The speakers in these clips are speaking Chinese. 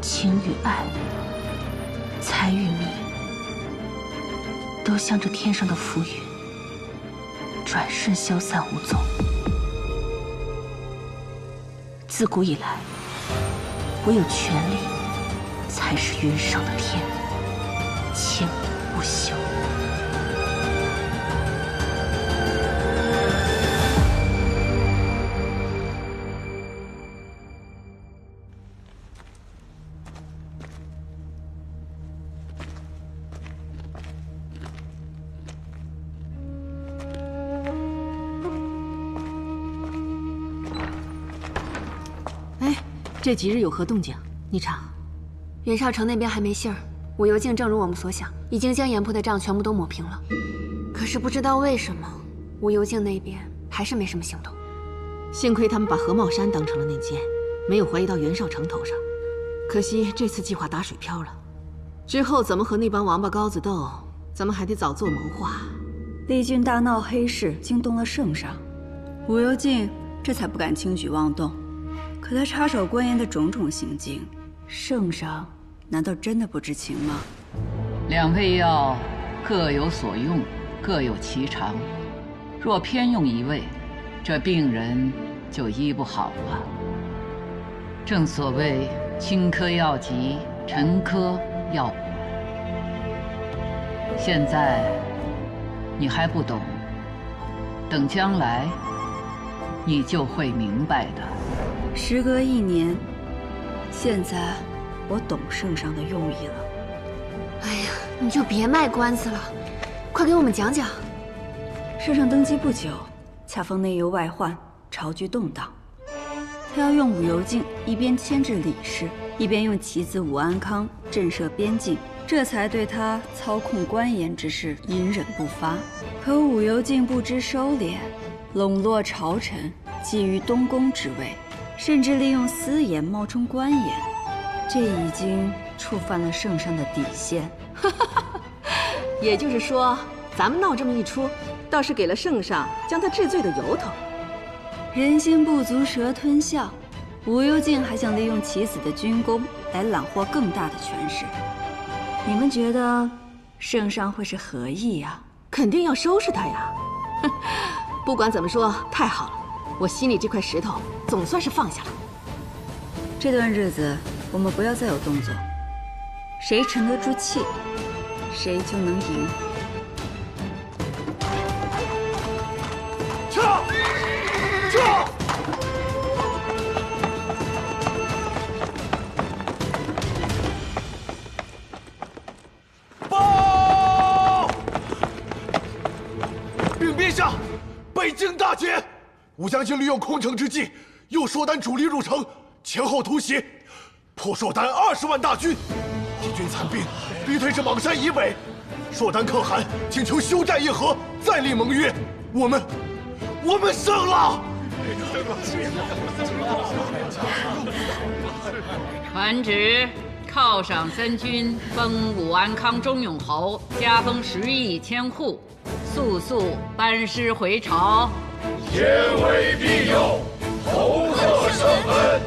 情与爱，财与名，都像这天上的浮云，转瞬消散无踪。自古以来，唯有权力才是云上的天，千古不朽。这几日有何动静？你查。袁绍成那边还没信儿，武由敬正如我们所想，已经将严铺的账全部都抹平了。可是不知道为什么，武由敬那边还是没什么行动。幸亏他们把何茂山当成了内奸，没有怀疑到袁绍成头上。可惜这次计划打水漂了。之后怎么和那帮王八羔子斗，咱们还得早做谋划。丽君大闹黑市，惊动了圣上，武由敬这才不敢轻举妄动。可他插手官员的种种行径，圣上难道真的不知情吗？两味药各有所用，各有其长。若偏用一味，这病人就医不好了。正所谓轻科要急，沉科要补。现在你还不懂，等将来你就会明白的。时隔1年，现在我懂圣上的用意了。哎呀，你就别卖关子了，快给我们讲讲。圣上登基不久，恰逢内忧外患，朝局动荡。他要用武由敬一边牵制李氏，一边用其子武安康震慑边境，这才对他操控官盐之事隐忍不发。可武由敬不知收敛，笼络朝臣，觊觎东宫之位，甚至利用私盐冒充官盐，这已经触犯了圣上的底线。也就是说，咱们闹这么一出，倒是给了圣上将他治罪的由头。人心不足蛇吞象，武由敬还想利用其子的军功来揽获更大的权势。你们觉得圣上会是何意呀？肯定要收拾他呀！不管怎么说，太好了，我心里这块石头总算是放下了。这段日子我们不要再有动作，谁沉得住气，谁就能赢。撤！撤！报！禀陛下，北京大捷！武将军利用空城之计，诱硕丹主力入城，前后突袭，破硕丹20万大军。敌军残兵逼退至莽山以北，硕丹可汗请求休战议和，再立盟约。我们胜了！传旨，犒赏三军，封武安康中永侯，加封10邑千户，速速班师回朝。天威必佑，侯贺圣恩。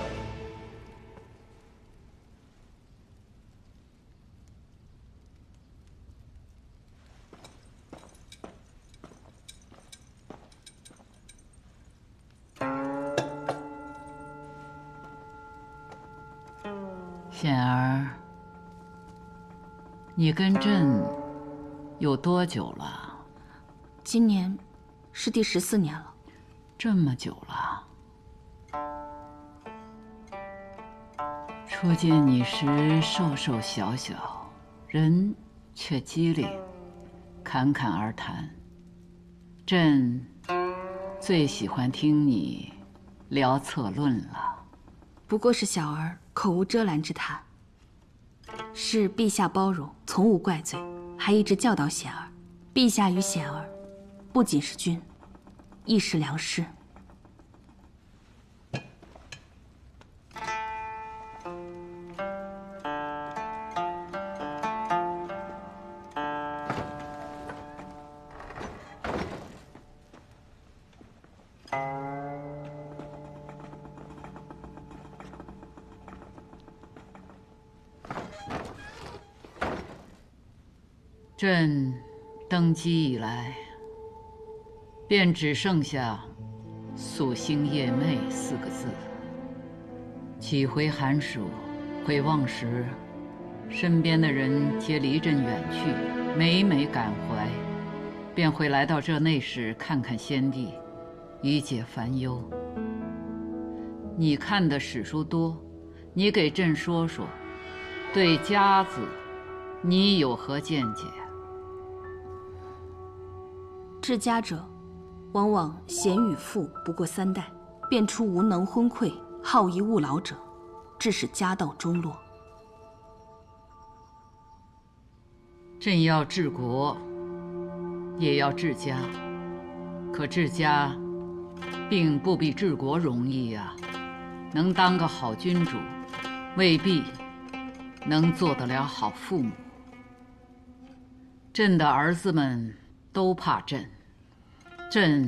显儿，你跟朕有多久了？今年是第14年了。这么久了。初见你时瘦瘦小小，人却机灵，侃侃而谈。朕最喜欢听你聊策论了。不过是小儿口无遮拦之谈，是陛下包容，从无怪罪，还一直教导显儿。陛下与显儿，不仅是君，亦是良师。朕登基以来，便只剩下“夙兴夜寐”4个字。几回寒暑，回望时，身边的人皆离朕远去，每每感怀，便会来到这内室看看先帝，以解烦忧。你看的史书多，你给朕说说，对家字，你有何见解？治家者，往往贤与富不过3代，便出无能昏聩、好逸恶劳者，致使家道中落。朕要治国，也要治家，可治家并不比治国容易呀。能当个好君主，未必能做得了好父母。朕的儿子们都怕朕，朕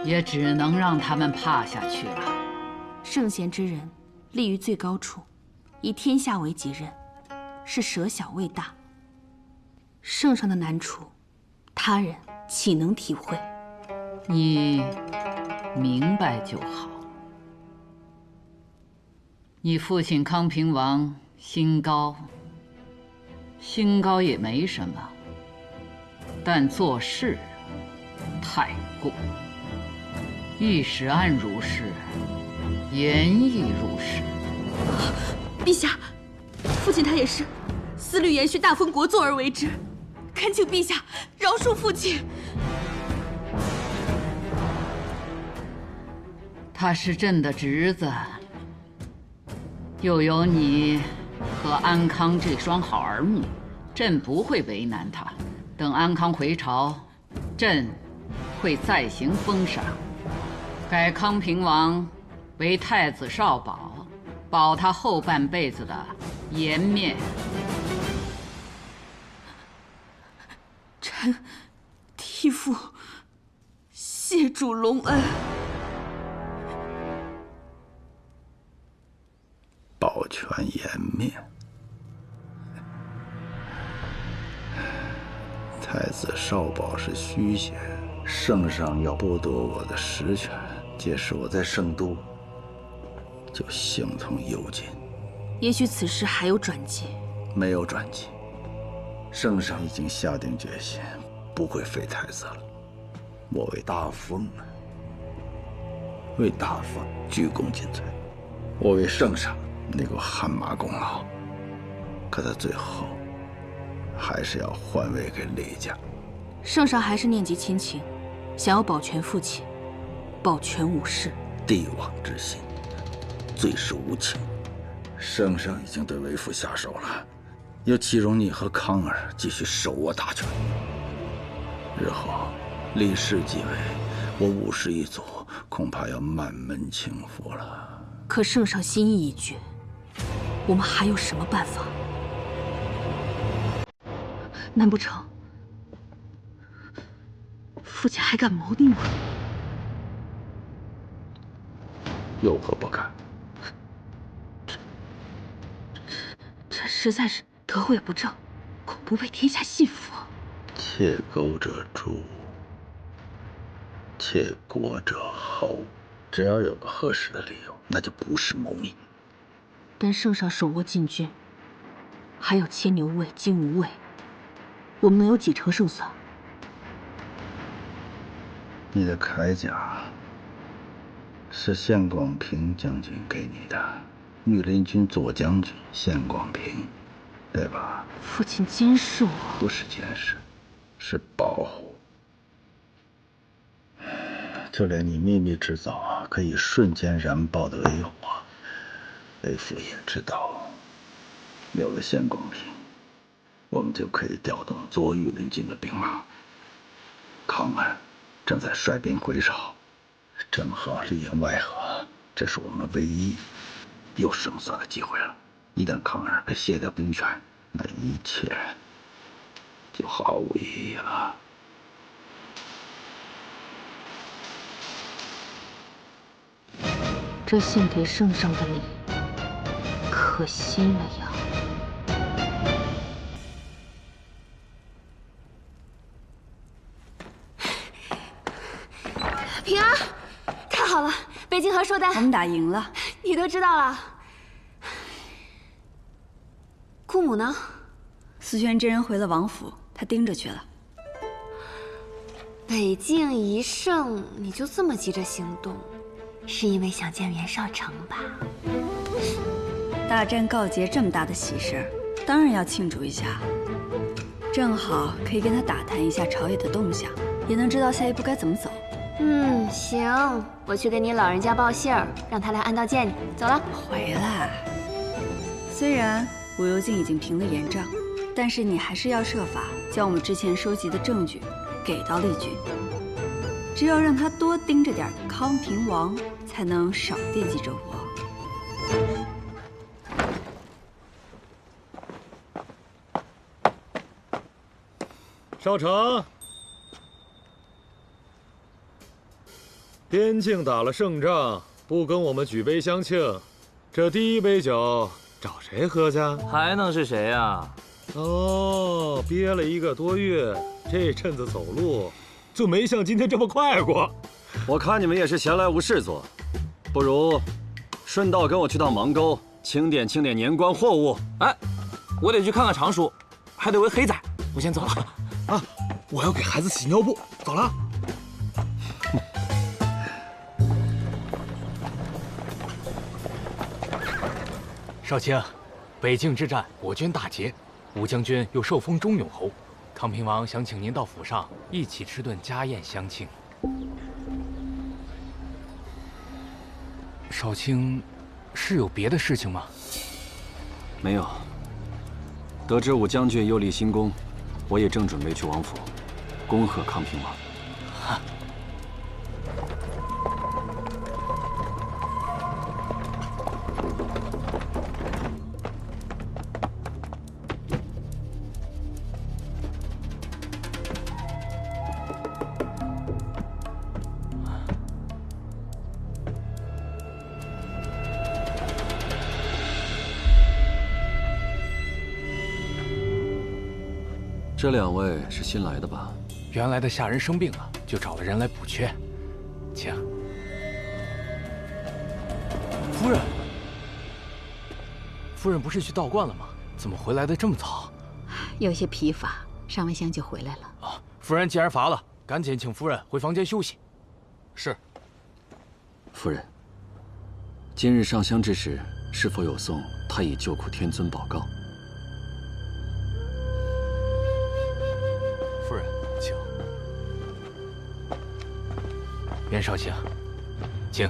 也只能让他们怕下去了。圣贤之人，立于最高处，以天下为己任，是舍小为大。圣上的难处，他人岂能体会？你明白就好。你父亲康平王心高也没什么，但做事太过。御史案如是，言亦如是。陛下，父亲他也是思虑延续大封国祚而为之，恳请陛下饶恕父亲。他是朕的侄子，又有你和安康这双好儿女，朕不会为难他。等安康回朝，朕会再行封赏，改康平王为太子少保，保他后半辈子的颜面。臣替父谢主隆恩。保全颜面。太子少保是虚衔，圣上要剥夺我的实权，届时我在圣都就形同幽禁。也许此事还有转机。没有转机，圣上已经下定决心，不会废太子了。我为大封鞠躬尽瘁。我为圣上那个汗马功劳，可他最后还是要换位给李家。圣上还是念及亲情，想要保全父亲，保全武士。帝王之心，最是无情。圣上已经对为父下手了，又岂容你和康儿继续手握大权？日后李氏继位，我武士一族恐怕要满门倾覆了。可圣上心意已决，我们还有什么办法？难不成父亲还敢谋逆吗？有何不敢？这实在是得位不正，恐不被天下信服。窃狗者诛，窃国者侯。只要有个合适的理由，那就不是谋逆。但圣上手握禁军，还有牵牛卫、金吾卫，我们能有几成胜算？你的铠甲是献广平将军给你的，御林军左将军献广平，对吧？父亲监视我，不是监视，是保护。就连你秘密制造可以瞬间燃爆的威火，为父也知道。有了献广平，我们就可以调动左御林军的兵马。康儿正在率兵回朝，正好里应外合，这是我们唯一有胜算的机会了。一旦康儿被卸掉兵权，那一切就毫无意义了。这献给圣上的礼，可可惜了呀。平安，太好了，北京和寿丹，我们打赢了。你都知道了。姑母呢？思轩真人回了王府，他盯着去了。北境一胜，你就这么急着行动，是因为想见袁绍成吧？大战告捷，这么大的喜事，当然要庆祝一下。正好可以跟他打探一下朝野的动向，也能知道下一步该怎么走。行，我去给你老人家报信儿，让他来安道见你。走了。回来。虽然武幽静已经平了严账，但是你还是要设法将我们之前收集的证据给到丽君。只有让他多盯着点康平王，才能少惦记着我。少成，边境打了胜仗，不跟我们举杯相庆，这第一杯酒找谁喝去？还能是谁呀？哦，憋了1个多月，这阵子走路就没像今天这么快过。我看你们也是闲来无事做，不如顺道跟我去趟邙沟，清点年关货物。哎，我得去看看常叔，还得喂黑仔，我先走了。啊，我要给孩子洗尿布，走了。少卿，北境之战，我军大捷，吴将军又受封中永侯，康平王想请您到府上一起吃顿家宴相庆。少卿，是有别的事情吗？没有。得知武将军又立新功，我也正准备去王府，恭贺康平王。这2位是新来的吧？原来的下人生病了，就找了人来补缺，请。夫人，夫人不是去道观了吗？怎么回来的这么早？有些疲乏，上完香就回来了。啊，夫人既然乏了，赶紧请夫人回房间休息。是。夫人，今日上香之时，是否有送太乙救苦天尊宝诰？夫人，请。袁少卿，请。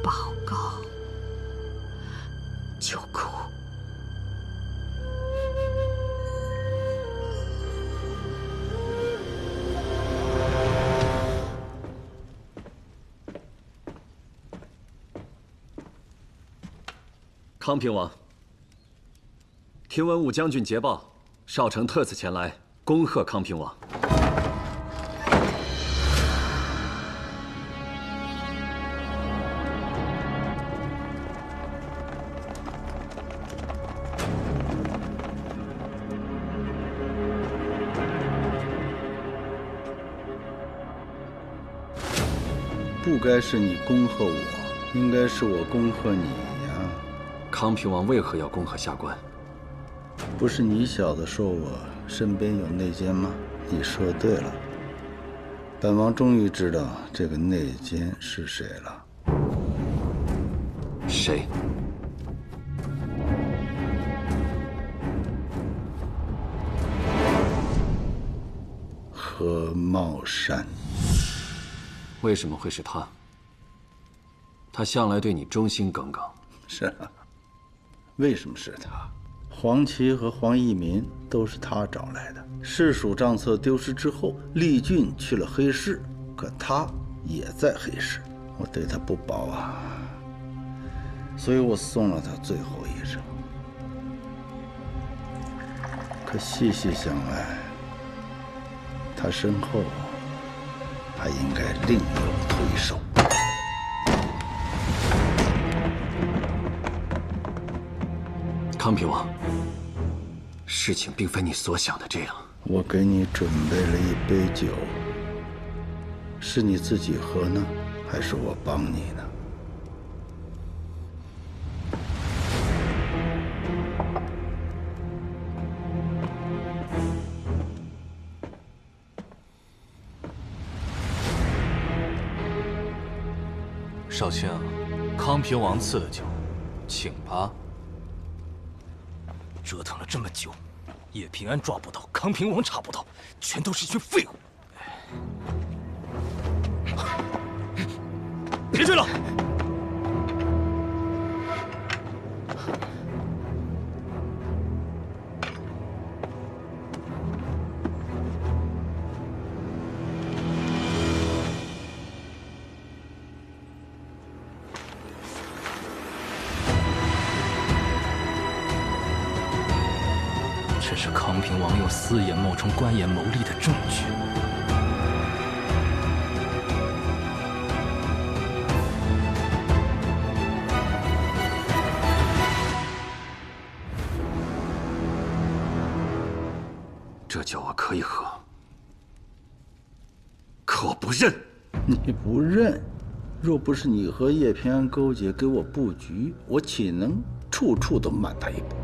报告，救苦。康平王，听闻武将军捷报，少城特此前来恭贺康平王。不该是你恭贺我，应该是我恭贺你呀。康平王为何要恭贺下官？不是你小子说我身边有内奸吗？你说对了。本王终于知道这个内奸是谁了。谁？何茂山。为什么会是他？他向来对你忠心耿耿。是啊，为什么是他？黄琦和黄义民都是他找来的。市属账册丢失之后，厉俊去了黑市，可他也在黑市。我对他不薄啊。所以我送了他最后一程。可细细想来，他身后还应该另有推手。康平王，事情并非你所想的这样。我给你准备了一杯酒，是你自己喝呢，还是我帮你呢？少卿，康平王赐的酒，请吧。折腾了这么久，叶平安抓不到，康平王查不到，全都是一群废物。别追了！这是康平王用私盐冒充官盐牟利的证据。这酒我可以喝，可我不认。你不认？若不是你和叶平安勾结给我布局，我岂能处处都慢他一步？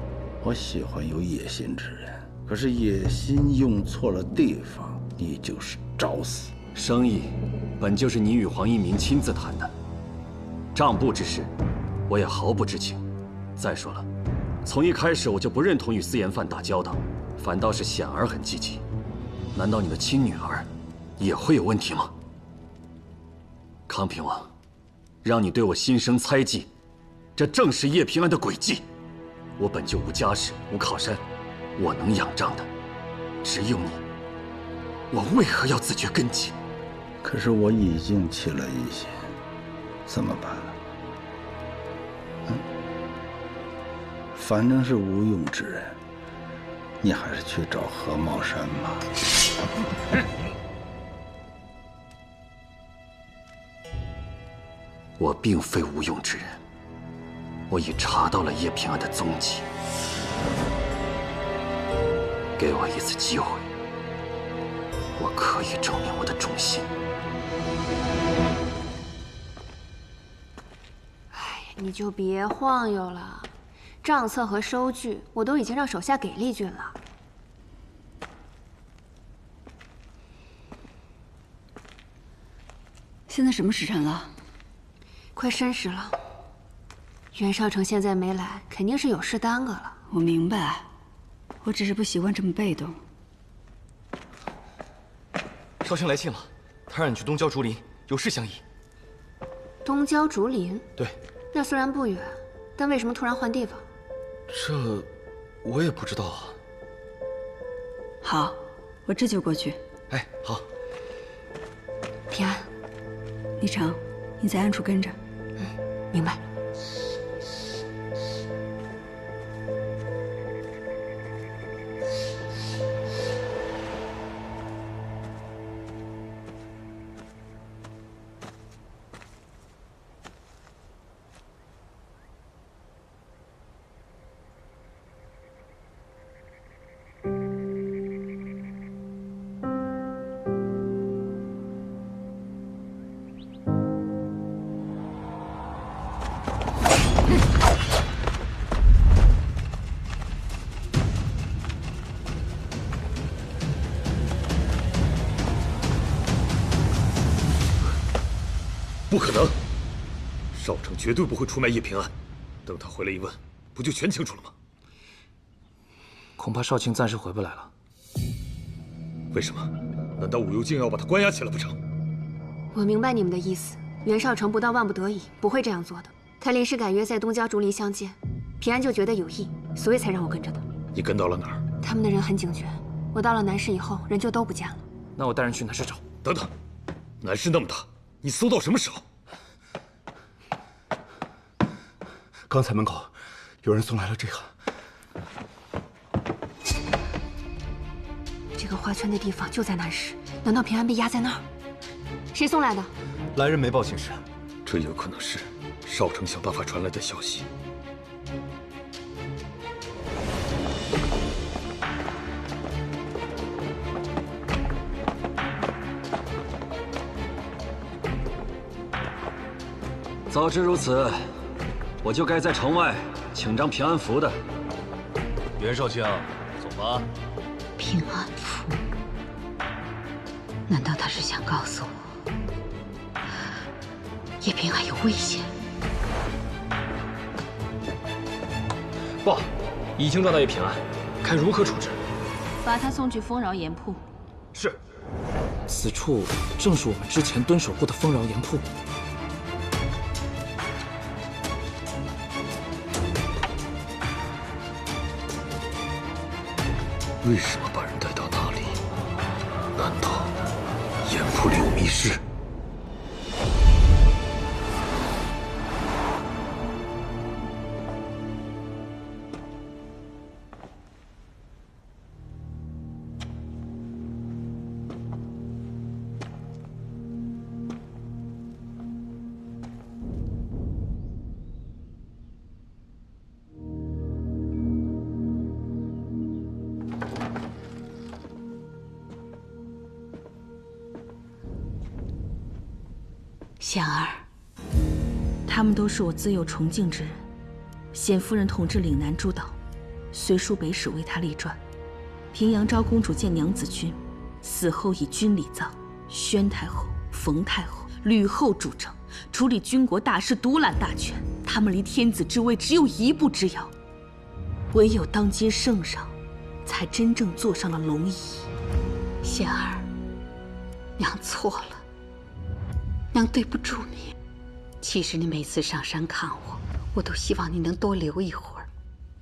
我喜欢有野心之人，可是野心用错了地方，你就是找死。生意本就是你与黄一鸣亲自谈的，账簿之事，我也毫不知情。再说了，从一开始我就不认同与私盐犯打交道，反倒是显儿很积极。难道你的亲女儿也会有问题吗？康平王，让你对我心生猜忌，这正是叶平安的诡计。我本就无家室，无靠山，我能仰仗的只有你。我为何要自掘根基？可是我已经起了疑心，怎么办？反正是无用之人，你还是去找何茂山吧。我并非无用之人，我已查到了叶平安的踪迹。给我一次机会，我可以证明我的忠心。你就别晃悠了，账册和收据我都已经让手下给丽君了。现在什么时辰了？快申时了。袁绍成现在没来，肯定是有事耽搁了。我明白，我只是不习惯这么被动。少卿来信了，他让你去东郊竹林，有事相议。东郊竹林？对。那虽然不远，但为什么突然换地方？这我也不知道啊。好，我这就过去。哎，好。平安，李成，你在暗处跟着。明白。不可能，少成绝对不会出卖叶平安。等他回来一问，不就全清楚了吗？恐怕少卿暂时回不来了。为什么？难道武幽静要把他关押起来不成？我明白你们的意思，袁绍成不到万不得已不会这样做的。他临时改约在东郊竹林相见，平安就觉得有意，所以才让我跟着的。你跟到了哪儿？他们的人很警觉，我到了南市以后，人就都不见了。那我带人去南市找。等等，南市那么大，你搜到什么时候？刚才门口有人送来了这个。这个画圈的地方就在南市，难道平安被压在那儿？谁送来的？来人没报姓氏。这有可能是少城想办法传来的消息。早知如此，我就该在城外请张平安符的。袁少卿，走吧。平安符？难道他是想告诉我，叶平安有危险？报，已经抓到叶平安，看如何处置。把他送去丰饶盐铺。是。此处正是我们之前蹲守过的丰饶盐铺。为什么把人带到那里？难道盐铺里有密室？显儿，他们都是我自幼崇敬之人。显夫人统治岭南诸岛，隋书北史为他立传。平阳昭公主见娘子军，死后以军礼葬。宣太后、冯太后、吕后主政，处理军国大事，独揽大权。他们离天子之位只有一步之遥。唯有当今圣上，才真正坐上了龙椅。显儿，娘错了。娘对不住你。其实你每次上山看我，我都希望你能多留一会儿。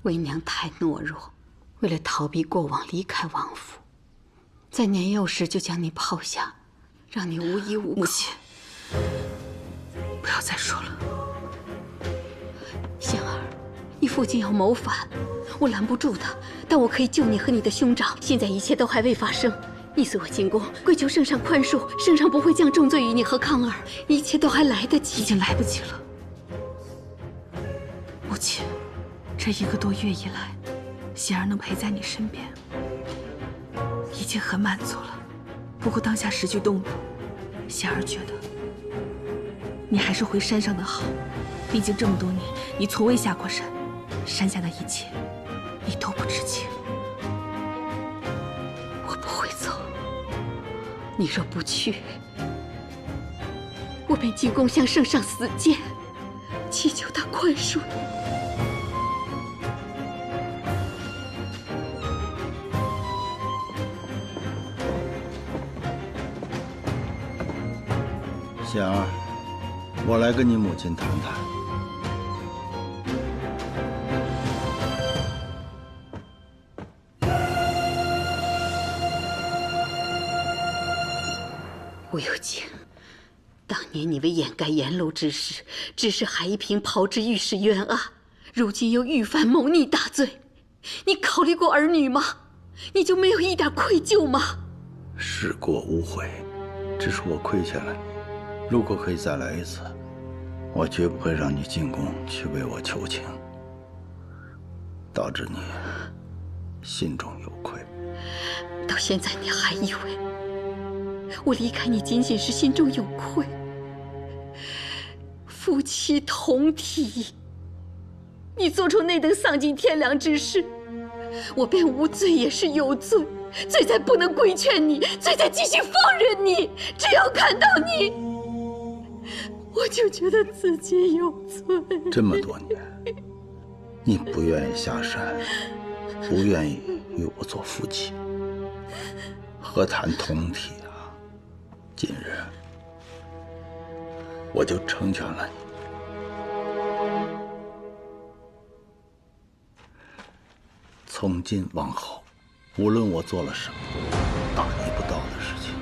为娘太懦弱，为了逃避过往，离开王府，在年幼时就将你抛下，让你无依无靠。母亲，不要再说了。显儿，你父亲要谋反，我拦不住他，但我可以救你和你的兄长。现在一切都还未发生。你随我进宫，跪求圣上宽恕，圣上不会降重罪于你和康儿，一切都还来得及。已经来不及了，母亲。这1个多月以来，显儿能陪在你身边，已经很满足了。不过当下时局动荡，显儿觉得你还是回山上的好。毕竟这么多年，你从未下过山，山下的一切，你都不知情。我不会走。你若不去，我便进宫向圣上死谏，祈求他宽恕你。显儿，我来跟你母亲谈谈。吴有敬，当年你为掩盖沿路之事，只是海平炮制御史冤案，如今又遇犯谋逆大罪，你考虑过儿女吗？你就没有一点愧疚吗？事过无悔，只是我亏欠了你。如果可以再来一次，我绝不会让你进宫去为我求情，导致你心中有愧。到现在你还以为我离开你仅仅是心中有愧？夫妻同体，你做出那等丧尽天良之事，我便无罪也是有罪，罪在不能规劝你，罪在继续放任你。只要看到你，我就觉得自己有罪。这么多年，你不愿意下山，不愿意与我做夫妻，何谈同体啊？今日我就成全了你。从今往后，无论我做了什么大逆不道的事情，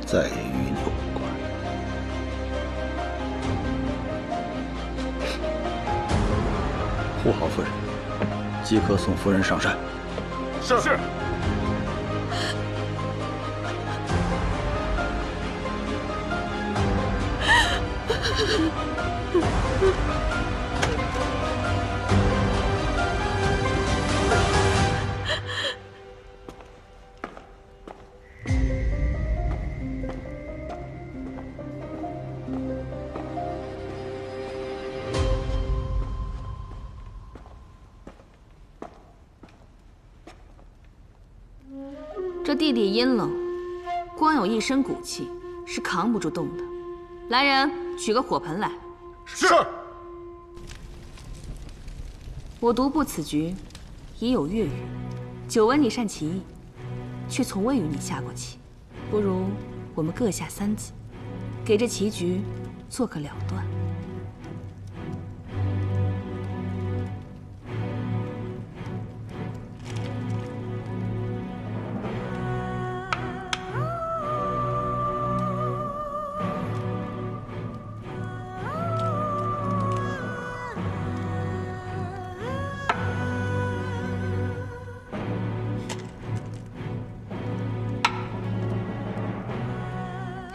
再也与你无关。护好夫人，即刻送夫人上山。是。这地底阴冷，光有一身骨气是扛不住冻的。来人，取个火盆来。是。我独步此局已有月余，久闻你善棋艺，却从未与你下过棋。不如我们各下3子，给这棋局做个了断。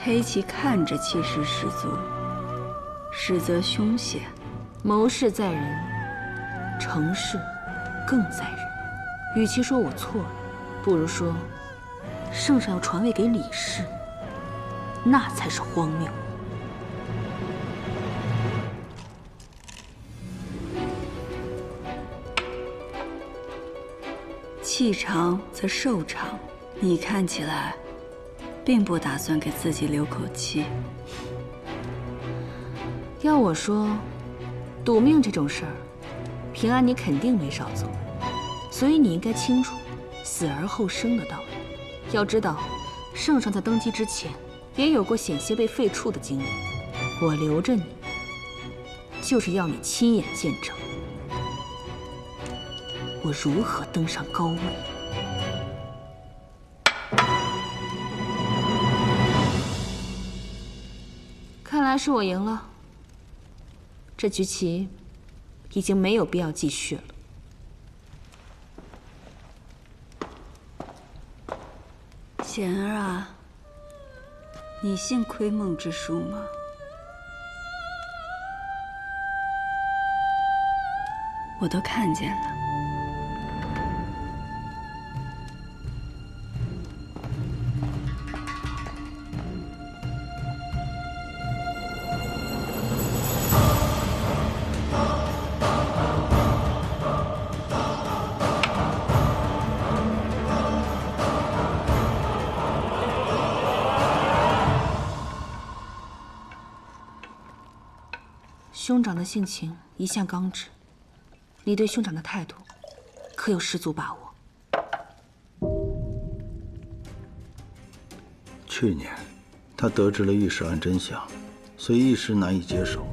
黑棋看着气势十足，实则凶险。谋事在人，成事更在人。与其说我错了，不如说圣上要传位给李氏，那才是荒谬。气长则寿长，你看起来并不打算给自己留口气。要我说，赌命这种事儿，平安你肯定没少做，所以你应该清楚死而后生的道理。要知道，圣上在登基之前也有过险些被废黜的经历。我留着你，就是要你亲眼见证我如何登上高位。看来是我赢了，这局棋已经没有必要继续了。贤儿啊，你信窥梦之术吗？我都看见了。兄长的性情一向刚直，你对兄长的态度可有十足把握？去年，他得知了御史案真相，虽一时难以接受，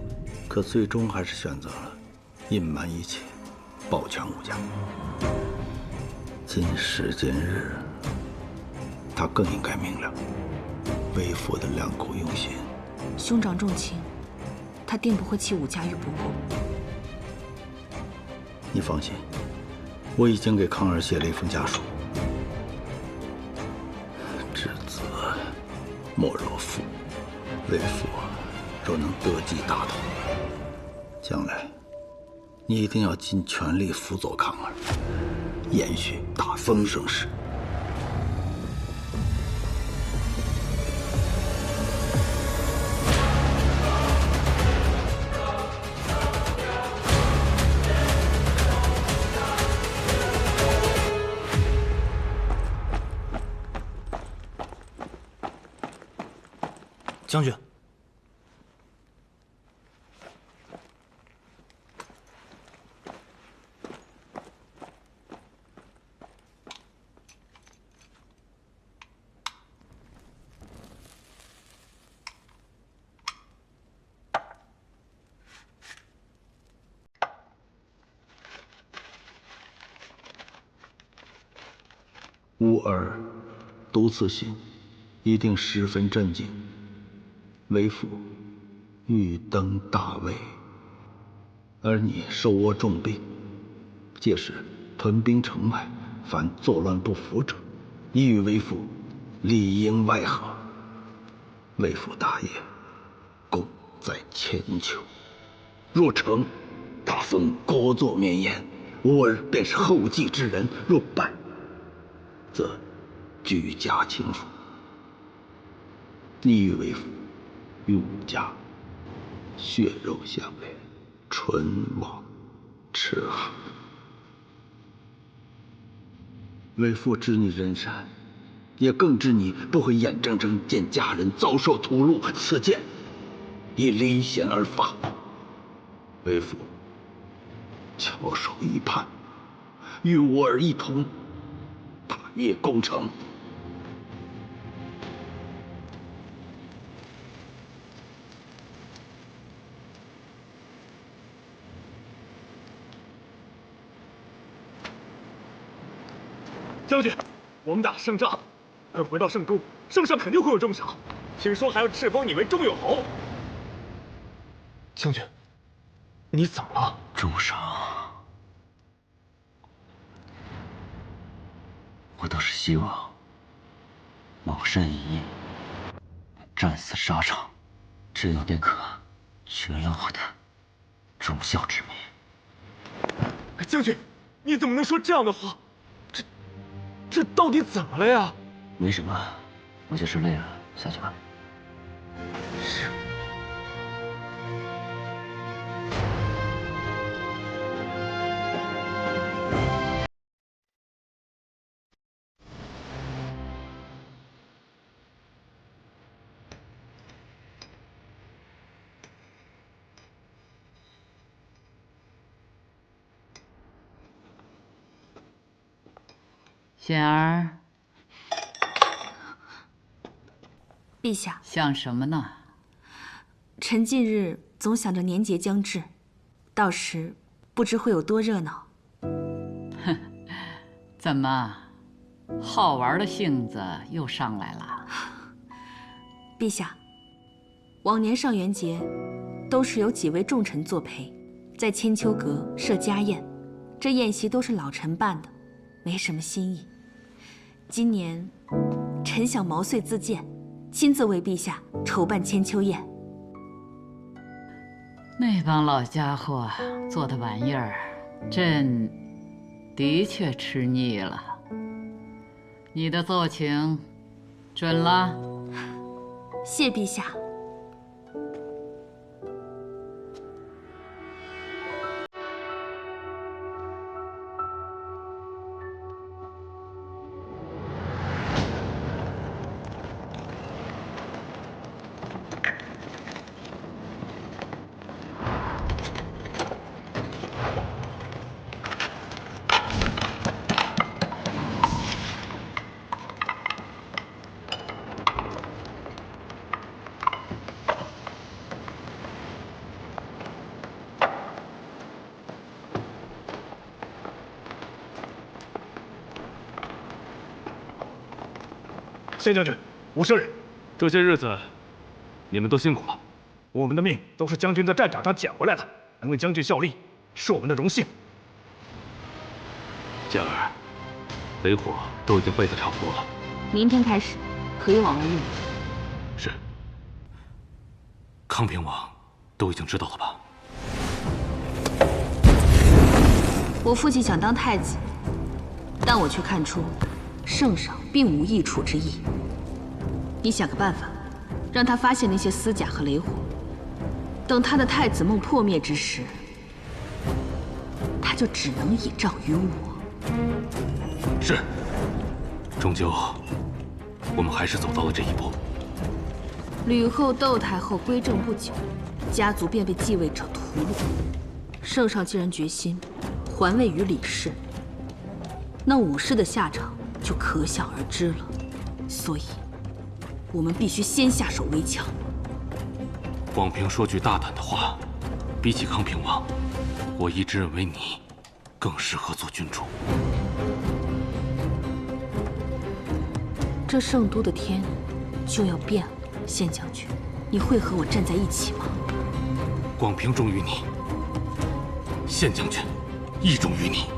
可最终还是选择了隐瞒一切，保全武家。今时今日，他更应该明了为父的良苦用心。兄长重情，他定不会弃武家于不顾。你放心，我已经给康儿写了一封家书。知子莫若父，为父若能得计大统，将来你一定要尽全力辅佐康儿，延续大丰盛世。将军，吾儿读此信，一定十分震惊。为父欲登大位，而你手握重兵，届时屯兵城外，凡作乱不服者，一于为父里应外合。为父大业，功在千秋。若成，大封国祚绵延，吾儿便是后继之人；若败，则举家倾覆。你与为父与吾家血肉相连，唇亡齿寒。为父知你人善，也更知你不会眼睁睁见家人遭受屠戮，此剑已离弦而发。为父翘首以盼，与吾儿一同大业攻城。将军，我们打了胜仗，等回到圣都，圣上肯定会有重赏。听说还要敕封你为中永侯。将军，你怎么了？重赏，我倒是希望卯山一役战死沙场，这样便可绝了我的忠孝之名。将军，你怎么能说这样的话？这到底怎么了呀？没什么，我就是累了，下去吧。是。显儿，陛下，想什么呢？臣近日总想着年节将至，到时不知会有多热闹。哼，怎么，好玩的性子又上来了？陛下，往年上元节都是有几位重臣作陪，在千秋阁设家宴，这宴席都是老臣办的，没什么新意。今年，臣想毛遂自荐，亲自为陛下筹办千秋宴。那帮老家伙做的玩意儿，朕的确吃腻了。你的奏请准了。谢陛下。谢将军，吴舍人，这些日子你们都辛苦了，我们的命都是将军在战场上捡回来的，能为将军效力，是我们的荣幸。健儿，雷火都已经备得差不多了，明天开始可以往外运。是。康平王都已经知道了吧？我父亲想当太子，但我却看出圣上并无易处之意。你想个办法，让他发现那些私甲和雷火，等他的太子梦破灭之时，他就只能倚仗于我。是。终究，我们还是走到了这一步。吕后、窦太后归政不久，家族便被继位者屠戮。圣上既然决心还位于李氏，那武氏的下场就可想而知了。所以，我们必须先下手为强。广平说句大胆的话，比起康平王，我一直认为你更适合做君主。这圣都的天就要变了，县将军，你会和我站在一起吗？广平忠于你，县将军义重于你。